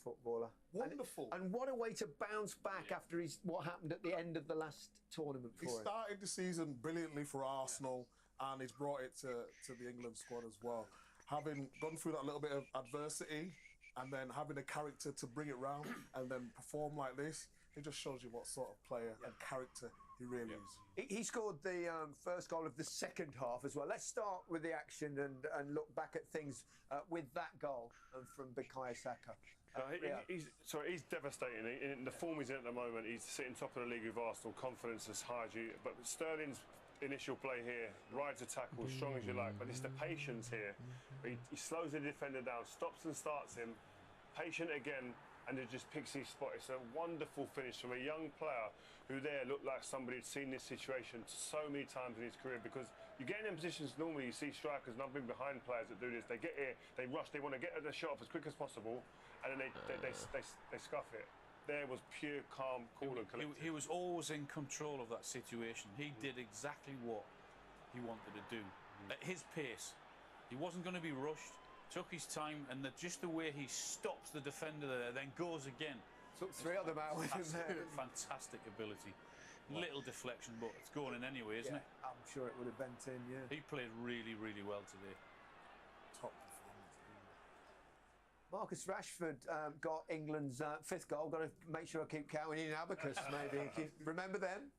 footballer. Wonderful. And what a way to bounce back after what happened at the end of the last tournament for him. He started the season brilliantly for Arsenal, and he's brought it to the England squad as well. Having gone through that little bit of adversity and then having a character to bring it round and then perform like this, it just shows you what sort of player and character he really is. He scored the first goal of the second half as well. Let's start with the action and look back at things with that goal from Bukayo Saka. He's devastating. In the form he's in at the moment, he's sitting top of the league with Arsenal, confidence as high as you. But Sterling's initial play here, rides a tackle, as strong as you like, but it's the patience here. He slows the defender down, stops and starts him, patient again, and it just picks his spot. It's a wonderful finish from a young player who there looked like somebody who'd seen this situation so many times in his career, because you get in positions normally, you see strikers, and I've been behind players that do this, they get here, they rush, they want to get the shot off as quick as possible, and then they scuff it. There was pure calm, cool and collected. He was always in control of that situation. He did exactly what he wanted to do. At his pace. He wasn't going to be rushed, took his time, and just the way he stops the defender there, then goes again. Took three of them out with him there. Fantastic ability. Little deflection, but it's going in anyway, isn't it? I'm sure it would have bent in, yeah. He played really, really well today. Top performance. Marcus Rashford got England's fifth goal. Got to make sure I keep counting in abacus, maybe. Remember them?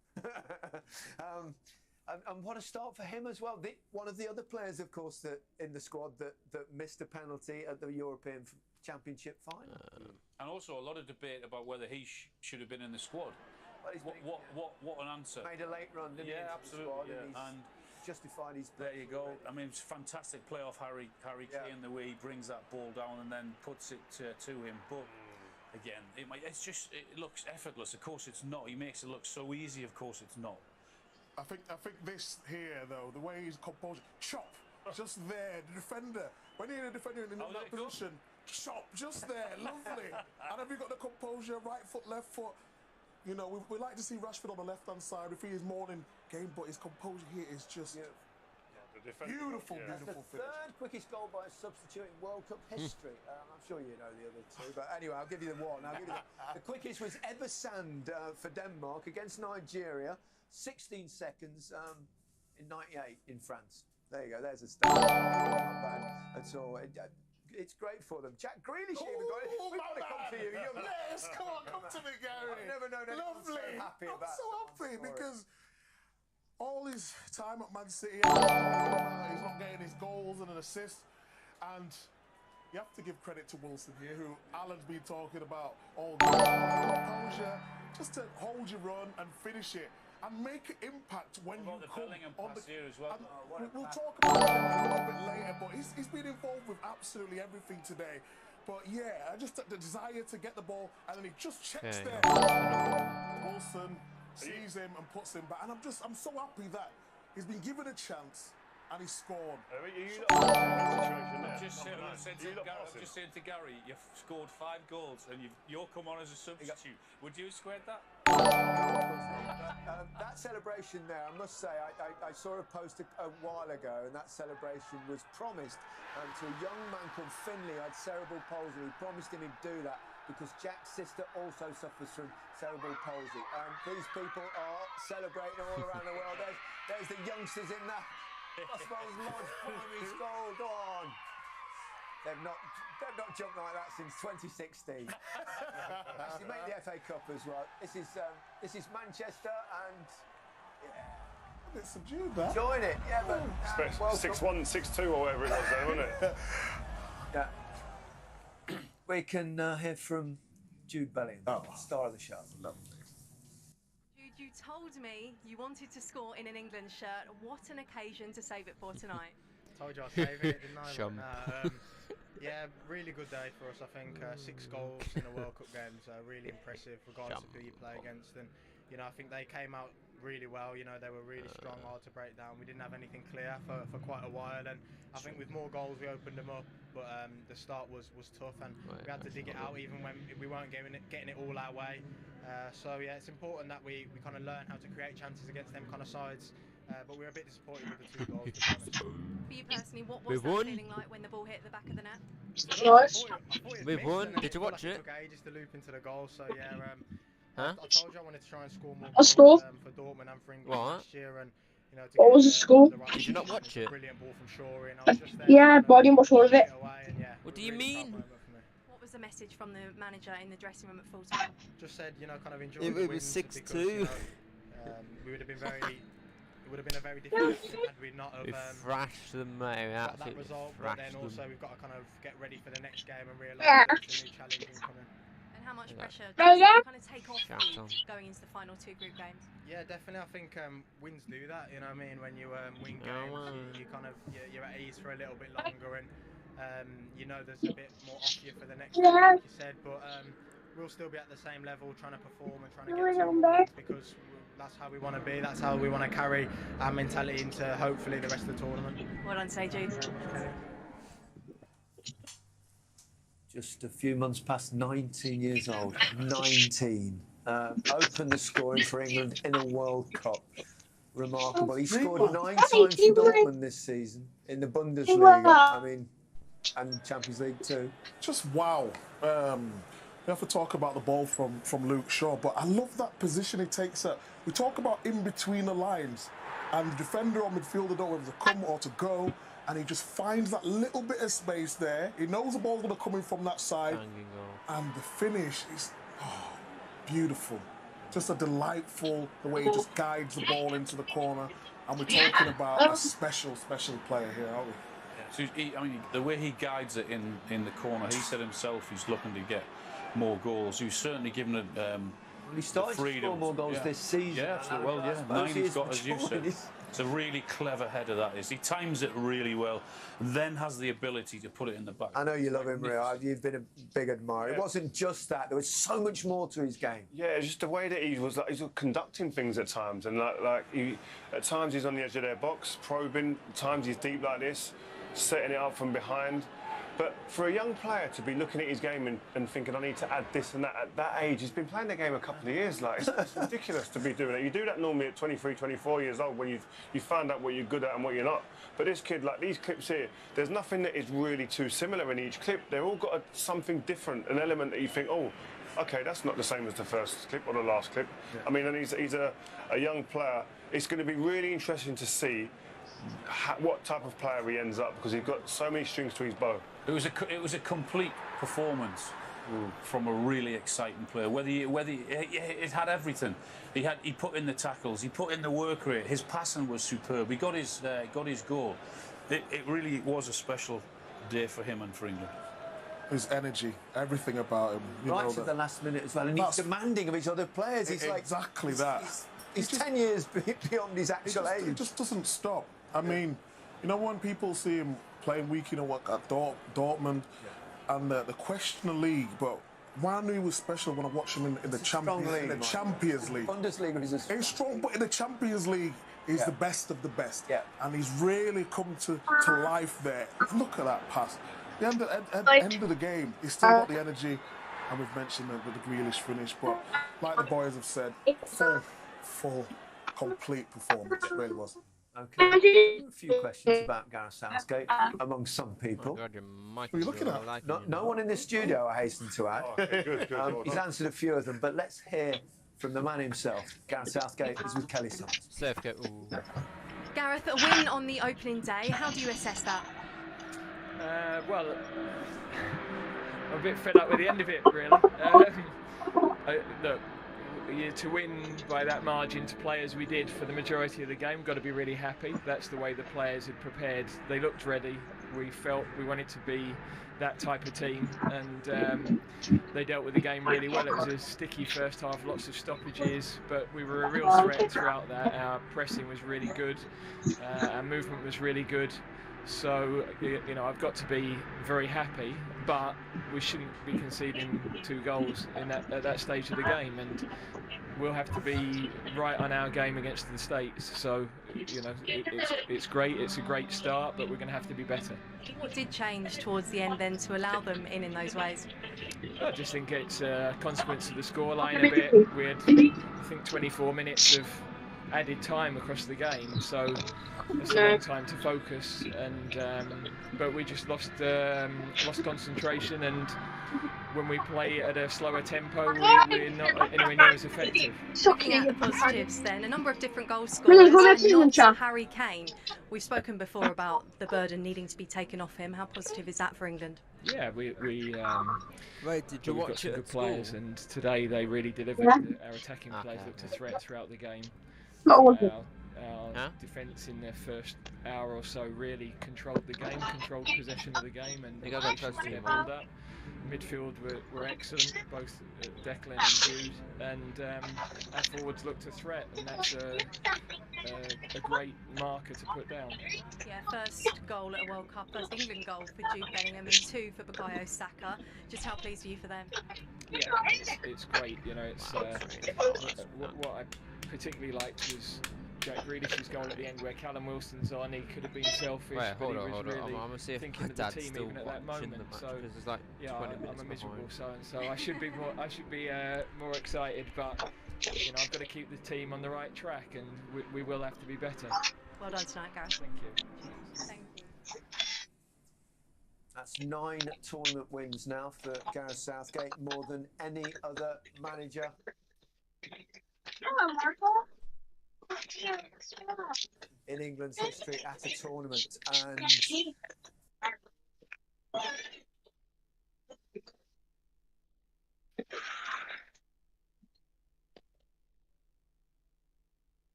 And what a start for him as well. One of the other players, of course, that in the squad that missed a penalty at the European Championship final. And also a lot of debate about whether he should have been in the squad. Well, what an answer. Made a late run, didn't he? Yeah, absolutely. And justified his there you go. I mean, it's fantastic play off Harry Kane, the way he brings that ball down and then puts it to him. But again, it looks effortless. Of course, it's not. He makes it look so easy. Of course, it's not. I think this here though, the way he's composed, chop, just there, the defender. When you're in a defender in that position, chop, just there, lovely. And have you got the composure, right foot, left foot? You know, we like to see Rashford on the left-hand side if he is more in game, but his composure here is just beautiful, beautiful finish. Third quickest goal by a substitute in World Cup history. I'm sure you know the other two, but anyway, I'll give you the one. The quickest was Ebba Sand for Denmark against Nigeria, 16 seconds in '98 in France. There you go. There's a start. Not bad at all. It's great for them. Jack Grealish even got it. We've got to come to you. Yes, come to me, Gary. I've never known anyone so happy about I'm so happy because all his time at Man City, he's not getting his goals and an assist. And you have to give credit to Wilson here, who Alan's been talking about all the composure, just to hold your run and finish it. And make an impact when you come on the here as well. We'll talk about it a little bit later, but he's been involved with absolutely everything today. But yeah, just the desire to get the ball, and then he just checks there. Wilson sees him and puts him back, and I'm so happy that he's been given a chance and he scored. I'm just saying to Gary, you've scored 5 goals and you're come on as a substitute. Would you have squared that? That celebration there, I must say, I saw a post a while ago, and that celebration was promised to a young man called Finley who had cerebral palsy. He promised him he'd do that because Jack's sister also suffers from cerebral palsy. And these people are celebrating all around the world. There's the youngsters in that. I suppose Lodge primary school. Go on. They've not jumped like that since 2016. Actually made the FA Cup as well. This is Manchester, and a bit subdued there. Join it, yeah, but 6-1, 6-2, or whatever it was, then, wasn't it? Yeah. We can hear from Jude Bellingham, star of the show. Lovely. You told me you wanted to score in an England shirt. What an occasion to save it for tonight. Told you I was saving it, didn't I? Yeah, really good day for us. I think 6 goals in a World Cup game, so really impressive regardless of who you play against. And you know, I think they came out really well. You know, they were really strong, hard to break down. We didn't have anything clear for quite a while, and I think with more goals we opened them up. But the start was tough, and we had to dig it out even when we weren't getting it all our way. So yeah, it's important that we kind of learn how to create chances against them kind of sides. but we were a bit disappointed with the 2 goals. To be honest. For you personally, what We was that won. feeling like when the ball hit the back of the net? Nice. We've won. Did you watch it? Took ages to loop into the goal, so yeah. Huh? I told you I wanted to try and score more A goals score? for Dortmund and for England What? last year, and you know. To What get was the score? the right Did you not position, watch it? Brilliant ball from Shaw in. I was just there. Yeah, but I didn't watch all of it. Away, and, yeah, What it do you really mean? felt moment for me. What was the message from the manager in the dressing room at full time? Just said, you know, kind of enjoy It the was wins 6-2. because, you know, we would have been very. It would have been a very difficult game had we not We have thrashed them, mate. got that Absolutely result. But then thrashed also them. we've got to kind of get ready for the next game and realise Yeah. there's a new challenge incoming. And how much Yeah. pressure Yeah. does it kind of take off Shout you on. going into the final 2 group games? Yeah, definitely. I think wins do that. You know what I mean? When you win Oh, games, wow. you kind of you're at ease for a little bit longer, and you know there's a bit more off you for the next game, like you said. But we'll still be at the same level, trying to perform and trying to get 2 more wins because that's how we want to be. That's how we want to carry our mentality into hopefully the rest of the tournament. Well done, Seju. Just a few months past 19 years old. 19. Opened the scoring for England in a World Cup. Remarkable. He scored 9 times for Dortmund this season in the Bundesliga. I mean, and Champions League too. Just wow. We have to talk about the ball from Luke Shaw, but I love that position he takes up. We talk about in between the lines, and the defender or midfielder don't know whether to come or to go, and he just finds that little bit of space there. He knows the ball's going to come in from that side, Banging goal. and the finish is beautiful. Just a delightful, the way he just guides the ball into the corner, and we're talking about a special player here, aren't we? So I mean, the way he guides it in the corner, he said himself he's looking to get more goals. He's certainly given it. He started to freedom. score more goals Yeah. this season. Yeah, absolutely. Well, I yeah, suppose 9 he he's is got, as you matured. said. It's a really clever header, that is. He times it really well, then has the ability to put it in the back. I know you love him, Rio. You've been a big admirer. It wasn't just that. There was so much more to his game. Yeah, it's just the way that he was conducting things at times, and at times he's on the edge of their box, probing. At times he's deep like this, setting it up from behind. But for a young player to be looking at his game and thinking, I need to add this and that at that age, he's been playing the game a couple of years. Like, it's ridiculous to be doing it. You do that normally at 23, 24 years old when you find out what you're good at and what you're not. But this kid, like these clips here, there's nothing that is really too similar in each clip. They've all got something different, an element that you think, oh, okay, that's not the same as the first clip or the last clip. Yeah. I mean, and he's a young player. It's going to be really interesting to see what type of player he ends up, because he's got so many strings to his bow. It was a complete performance from a really exciting player. It had everything. He put in the tackles, he put in the work rate. His passing was superb. He got his goal. It really was a special day for him and for England. His energy, everything about him. Right to the last minute as well, and he's demanding of his other players. He's exactly that. He's 10 years beyond his actual age. It just doesn't stop. I mean, you know, when people see him playing week, you know what, at Dortmund, and the question the league, but why I knew he was special when I watched him in the Champions League. Bundesliga is He's strong, but in the Champions League, he's the best of the best. Yeah. And he's really come to life there. Look at that pass. At the end of the game, he's still got the energy, and we've mentioned the Grealish finish, but like the boys have said, full, complete performance. It really was. Okay. A few questions about Gareth Southgate among some people. Oh God, what are you looking at? No one in the studio, I hasten to add. Good. He's answered a few of them, but let's hear from the man himself. Gareth Southgate is with Kelly Simons. Southgate. Ooh. Gareth, a win on the opening day. How do you assess that? Well, I'm a bit fed up with the end of it, really. Look, to win by that margin to play as we did for the majority of the game, got to be really happy. That's the way the players had prepared. They looked ready. We felt we wanted to be that type of team, and they dealt with the game really well. It was a sticky first half, lots of stoppages, but we were a real threat throughout that. Our pressing was really good. Our movement was really good. So, you know, I've got to be very happy, but we shouldn't be conceding 2 goals at that stage of the game, and we'll have to be right on our game against the States. So, you know, it's great, it's a great start, but we're going to have to be better. What did change towards the end then to allow them in those ways? I just think it's a consequence of the scoreline a bit. We had, I think, 24 minutes of added time across the game, so it's a long time to focus. And but we just lost concentration, and when we play at a slower tempo, we're not anywhere near as effective. Looking at the positives then, a number of different goal scorers and not Harry Kane. We've spoken before about the burden needing to be taken off him. How positive is that for England? Yeah, we've did you got watch some it good at players, school? and today they really delivered. Yeah. Our attacking players looked a threat throughout the game. Not all of it. Our defence in their first hour or so really controlled the game, controlled possession of the game, and got that close to their you, build up. Midfield were excellent, both Declan and Jude, and our forwards looked a threat, and that's a great marker to put down. Yeah, first goal at a World Cup, first England goal for Jude Bellingham, and 2 for Bukayo Saka. Just how pleased are you for them? Yeah, it's great. You know, it's what I particularly liked was Jack Grealish's goal at the end, where Callum Wilson's on. He could have been selfish, Wait, but hold he on, was hold on. really I'm gonna see if thinking my of the dad's team still even at that watching moment. the match, So because it's like yeah, 20 I'm minutes a miserable behind. so I should be more excited, but you know, I've got to keep the team on the right track, and we will have to be better. Well done tonight, Gareth. Thank you. Thank you. That's 9 tournament wins now for Gareth Southgate, more than any other manager in England's history at a tournament. And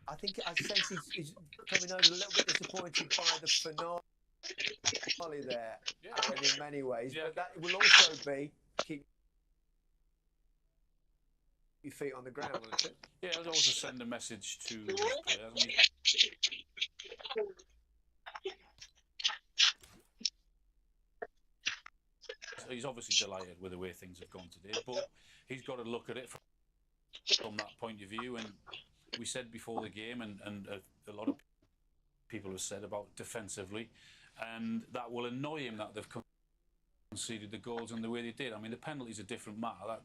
I think I sense he's coming over a little bit disappointed by the finale there, Aaron, in many ways. But that will also be keep your feet on the ground, won't it? Yeah, it'll also send a message to his players. I mean, he's obviously delighted with the way things have gone today, but he's got to look at it from that point of view. And we said before the game, and a lot of people have said about defensively, and that will annoy him that they've conceded the goals in the way they did. I mean, the penalty's a different matter. I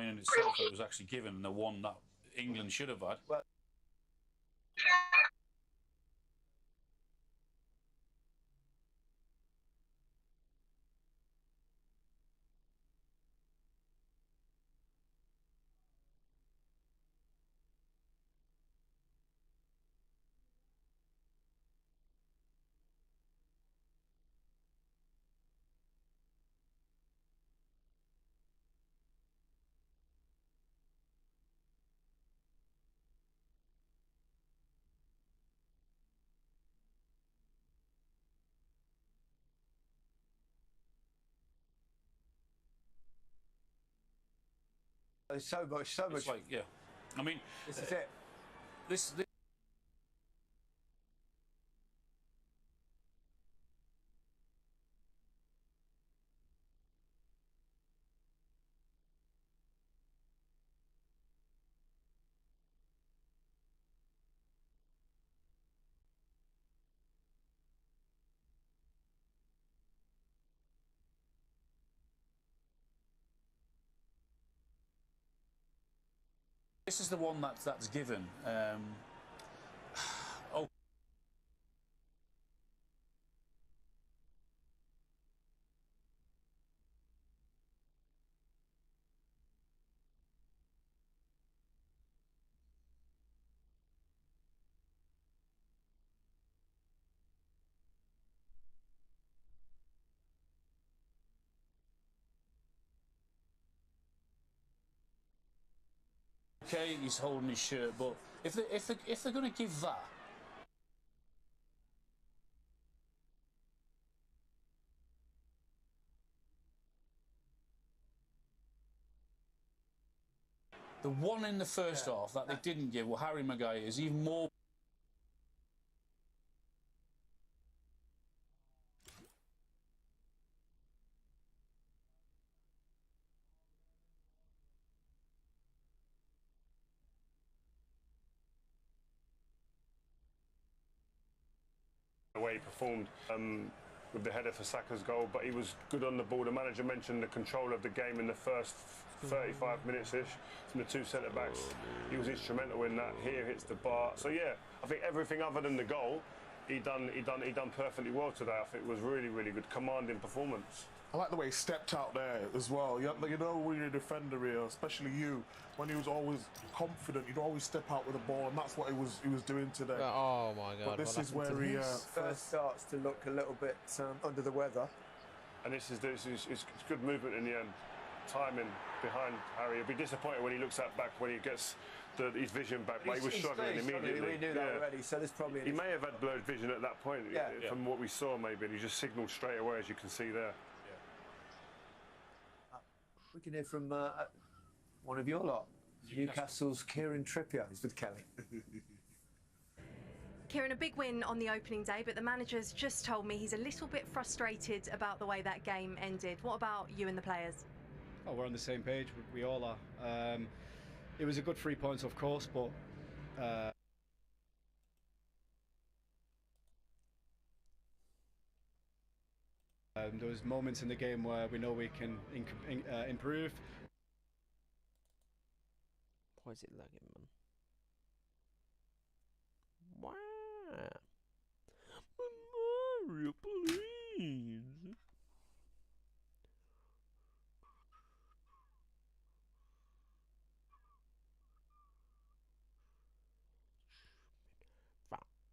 mean, in itself, it was actually given the one that England should have had. Well, There's so much. It's like, yeah. I mean, this is it. This is the one that's given. Oh. Okay, he's holding his shirt, but if they're going to give that, the one in the first half that they didn't give, well, Harry Maguire is even more. The way he performed with the header for Saka's goal, but he was good on the ball. The manager mentioned the control of the game in the first 35 minutes-ish from the two centre-backs. He was instrumental in that. Here hits the bar. So yeah, I think everything other than the goal, he done perfectly well today. I think it was really, really good, commanding performance. I like the way he stepped out there as well. You know, when you're a defender here, especially you, when he was always confident, he'd always step out with the ball, and that's what he was doing today. Oh my God! But this is where he first starts to look a little bit under the weather. And it's good movement in the end. Timing behind Harry. He'll be disappointed when he looks back when he gets his vision back, but he was struggling immediately. We knew that already, so there's probably... He may have had blurred vision at that point, from what we saw maybe, and he just signalled straight away, as you can see there. We can hear from one of your lot, Newcastle's Kieran Trippier, who's with Kelly. Kieran, a big win on the opening day, but the manager's just told me he's a little bit frustrated about the way that game ended. What about you and the players? Oh, we're on the same page. We all are. It was a good 3 points, of course, but there was moments in the game where we know we can improve. Why is it lagging, man? Wow. Mario, please.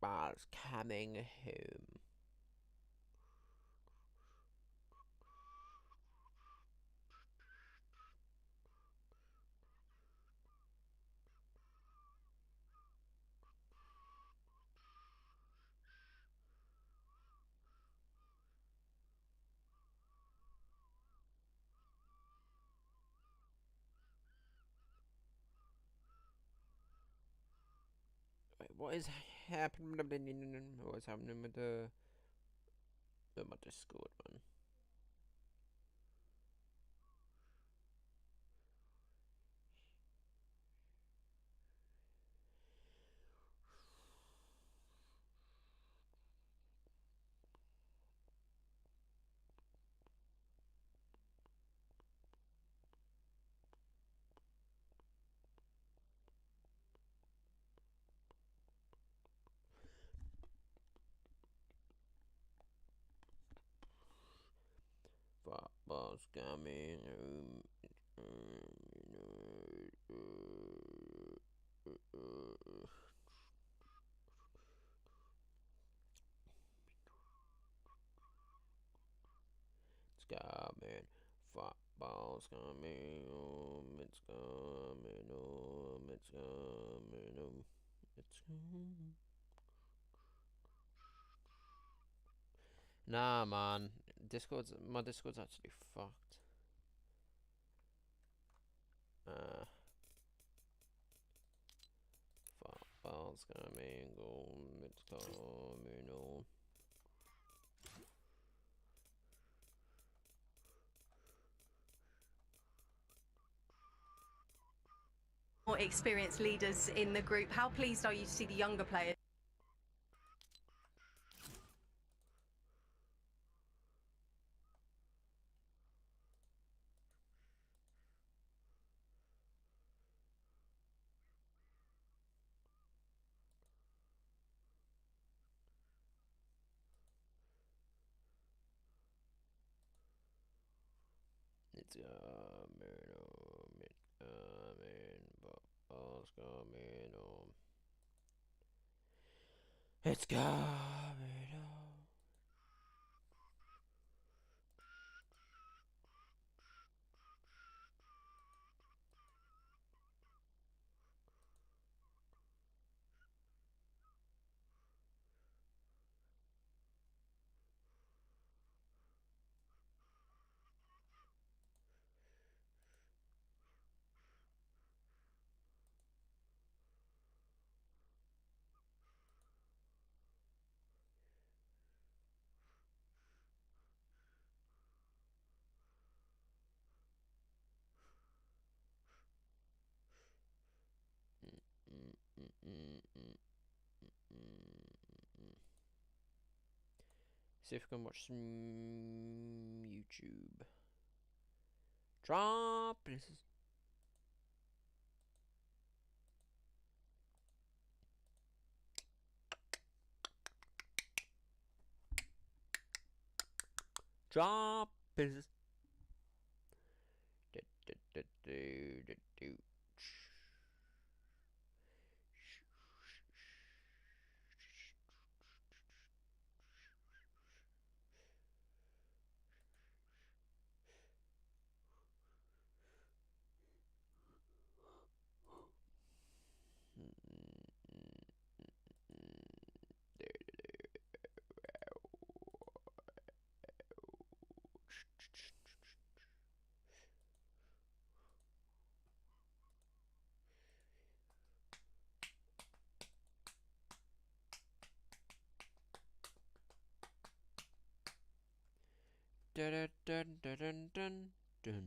Football's coming home. Wait, what is happening? What's happening with my Discord, man? Football's coming home. It's coming. Football's coming home. It's coming home. It's coming home. It's coming. Nah, man. My Discord's actually fucked. Ball's coming home, it's coming home. More experienced leaders in the group. How pleased are you to see the younger players? It's coming home, it's coming, ball's coming home. It's coming home. See if we can watch some YouTube. Drop places. Drop places. Dun dun dun dun dun dun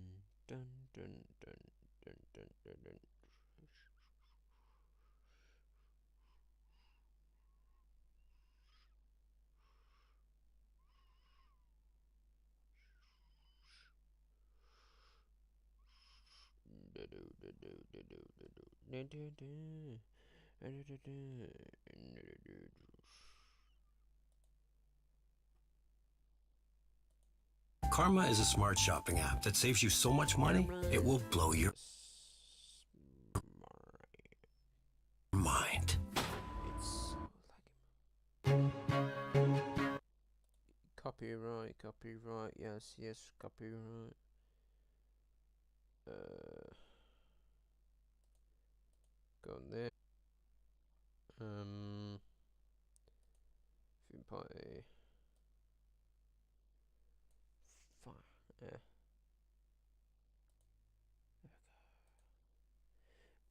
dun dun dun dun dun dun dun. Karma is a smart shopping app that saves you so much money, it will blow your mind. Copyright, copyright, yes, yes, copyright. Go on there. Film party. Fine. Yeah.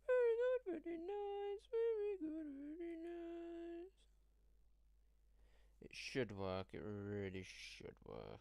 Very good, very nice, very good, very nice. It should work, it really should work.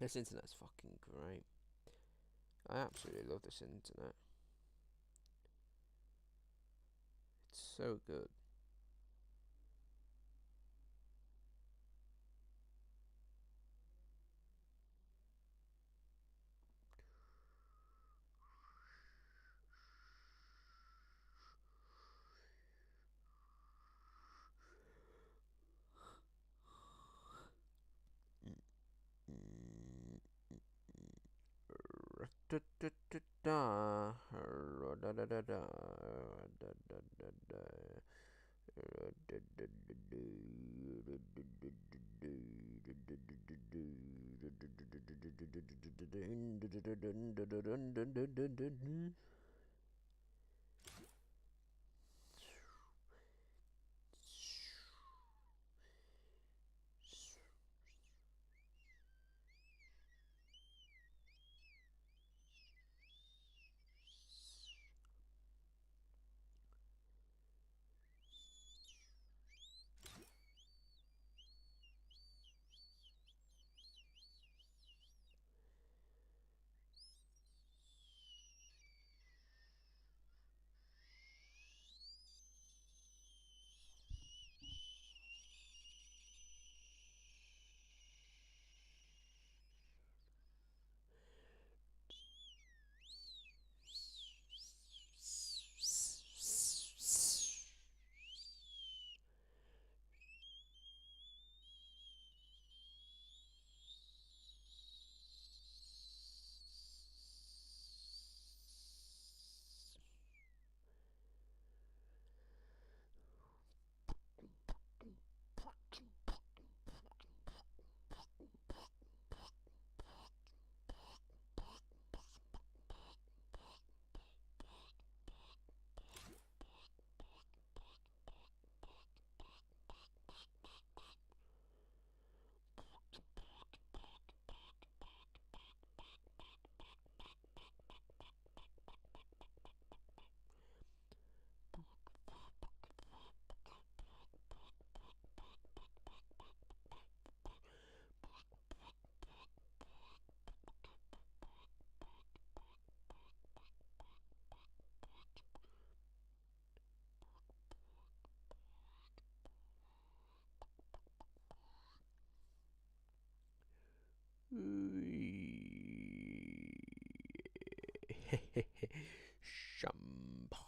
This internet's fucking great. I absolutely love this internet. It's so good. Shamba.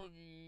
boogie.